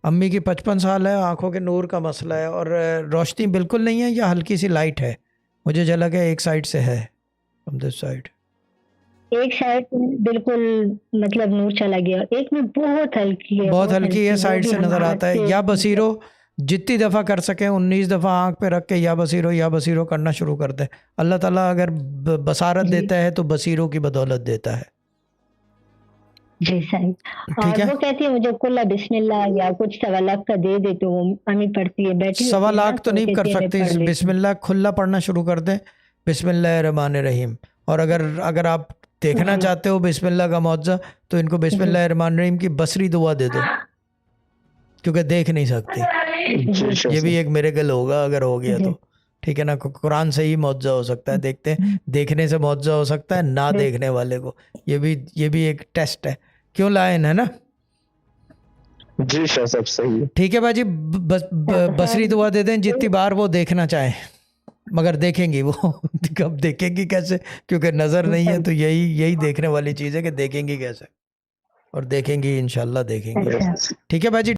अम्मी की 55 साल है, आंखों के नूर का मसला है, और रोशनी बिल्कुल नहीं है या हल्की सी लाइट है? मुझे झलक है एक साइड से है, फ्रॉम दिस साइड। एक साइड में बिल्कुल मतलब नूर चला गया, एक में बहुत हल्की है, बहुत बहुत हल्की है, हल्की, वो साइड भी से हम नज़र हाथ आता है। से या मतलब। बसीरो, जितनी दफ़ा कर सकें 19 दफ़ा आंख पे रख के या बसीरो करना शुरू कर दें। अल्लाह ताला अगर बसारत जी देता है तो बसीरों की बदौलत देता है। जी सही। ठीक और है। वो कहती है मुझे कुल्ला बिस्मिल्लाह या कुछ सवा लाख का दे दे, तो वो अम्मी पढ़ती है, बैठी सवा होती है ना, लाख तो तो नहीं कर कहती है मैं सकते, पढ़ लेती हूँ। बिस्मिल्लाह खुला पढ़ना शुरू कर दें, बिस्मिल्लाह रहमान रहीम। और अगर अगर आप देखना जी चाहते हो बिस्मिल्लाह का मौजज़ा, तो इनको जी बिस्मिल्लाह रहमान रहीम की बसरी दुआ दे दो, क्योंकि देख नहीं सकती। जी ये भी एक मिरेकल होगा अगर हो गया जी तो। ठीक है ना, कुरान से ही मुआवजा हो सकता है, देखते हैं, देखने से मुआवजा हो सकता है ना बिल- देखने वाले को। ये भी एक टेस्ट है। क्यों लायन है ना। जी शाह साहब सही है। ठीक है भाजी, बसरी दुआ दे दें जितनी बार वो देखना चाहे, मगर देखेंगी वो कब देखेंगी कैसे, क्योंकि नज़र नहीं है, तो यही यही देखने वाली चीज़ है कि देखेंगी कैसे, और देखेंगी इंशाल्लाह देखेंगी। अच्छा। ठीक है भाजी।